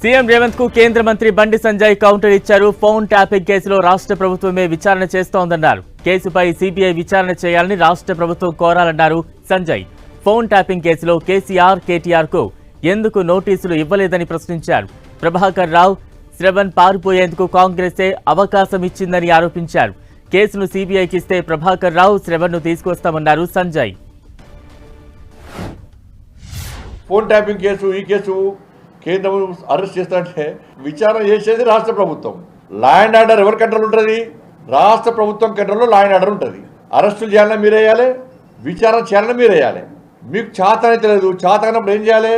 CM Revanth కు కేంద్ర మంత్రి బండి సంజయ్ కౌంటర్ ఇచ్చారు. ఫోన్ ట్యాపింగ్ కేసులో రాష్ట్ర ప్రభుత్వమే విచారణ చేస్తోందన్నారు. కేసుపై సీబీఐ విచారణ చేయాలని రాష్ట్ర ప్రభుత్వం కోరాలన్నారు సంజయ్. ఫోన్ ట్యాపింగ్ కేసులో కేసీఆర్, కేటీఆర్ కు ఎందుకు నోటీసులు ఇవ్వలేదని ప్రశ్నించారు. ప్రభాకర్ రావు, శ్రవణ్ పారిపోయేందుకు కాంగ్రెసే అవకాశం ఇచ్చిందని ఆరోపించారు. కేసును సీబీఐకి ఇస్తే ప్రభాకర్ రావు, శ్రవణ్ ను తీసుకొస్తామన్నారు సంజయ్. ఫోన్ ట్యాపింగ్ కేసు ఈ కేసు కేంద్రం అరెస్ట్ చేస్తారంటే విచారణ చేసేది రాష్ట్ర ప్రభుత్వం. లా అండ్ ఆర్డర్ ఎవరి కంట్రోల్ ఉంటుంది? రాష్ట్ర ప్రభుత్వం కంట్రోల్లో లా అండ్ ఆర్డర్ ఉంటుంది. అరెస్టులు చేయాలని మీరు వేయాలి, విచారణ చేయాలని మీరు వేయాలి. మీకు చేత అయితే లేదు, చేత అయినప్పుడు ఏం చేయాలి?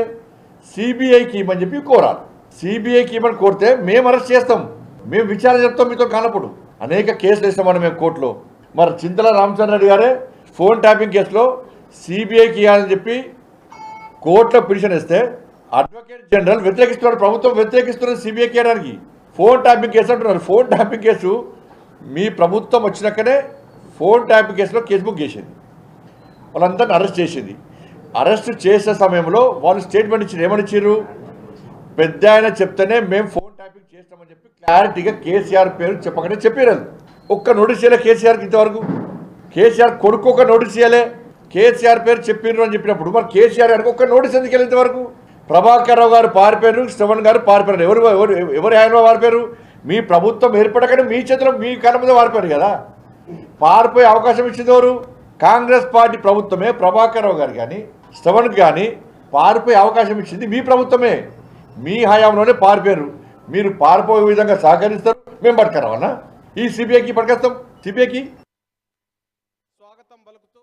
సిబిఐకి ఇవ్వమని చెప్పి కోరాలి. సిబిఐకి ఇవ్వమని కోరితే మేము అరెస్ట్ చేస్తాం, మేము విచారణ చెప్తాం మీతో కానప్పుడు. అనేక కేసులు వేస్తామని మేము కోర్టులో. మరి చింతల రామచంద్ర రెడ్డి గారే ఫోన్ ట్యాపింగ్ కేసులో సిబిఐకి ఇవ్వాలని చెప్పి కోర్టులో పిటిషన్ ఇస్తే అడ్వకేట్ జనరల్ వ్యతిరేకిస్తున్నారు, ప్రభుత్వం వ్యతిరేకిస్తున్నారు సిబిఐకి ఇవ్వడానికి. ఫోన్ ట్యాపింగ్ కేసు అంటున్నారు. ఫోన్ ట్యాపింగ్ కేసు మీ ప్రభుత్వం వచ్చినాకనే ఫోన్ ట్యాపింగ్ కేసులో కేసు బుక్ చేసింది, వాళ్ళందరినీ అరెస్ట్ చేసింది. అరెస్ట్ చేసే సమయంలో వాళ్ళు స్టేట్మెంట్ ఇచ్చారు. ఏమని ఇచ్చారు? పెద్ద ఆయన చెప్తేనే మేము ఫోన్ ట్యాపింగ్ చేస్తామని చెప్పి క్లారిటీగా కేసీఆర్ పేరు చెప్పకనే చెప్పారు. ఒక్క నోటీస్ ఇవ్వలే కేసీఆర్కి ఇంతవరకు. కేసీఆర్ కొడుకు ఒక నోటీస్ ఇవ్వలే, కేసీఆర్ పేరు చెప్పారు అని చెప్పినప్పుడు మరి కేసీఆర్ గారికి ఒక్క నోటీస్ ఎందుకు వెళ్ళి ఇంతవరకు? ప్రభాకర్ రావు గారు పారిపోయారు, శ్రవణ్ గారు పారిపోయారు. ఎవరు ఆయన పారిపోయారు? మీ ప్రభుత్వం ఏర్పడకనే మీ చేతిలో మీ కళ్ళ మీద పారిపోయారు కదా. పారిపోయే అవకాశం ఇచ్చింది ఎవరు? కాంగ్రెస్ పార్టీ ప్రభుత్వమే. ప్రభాకర్ రావు గారు కానీ శ్రవణ్ కానీ పారిపోయే అవకాశం ఇచ్చింది మీ ప్రభుత్వమే. మీ హయాంలోనే పారిపోయారు. మీరు పారిపోయే విధంగా సహకరిస్తారు, మేము పట్టుకురావన్నా ఈ సిబిఐకి పట్టుకొస్తాం. సిబిఐకి స్వాగతం పలుకుతూ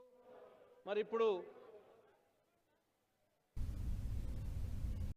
మరి ఇప్పుడు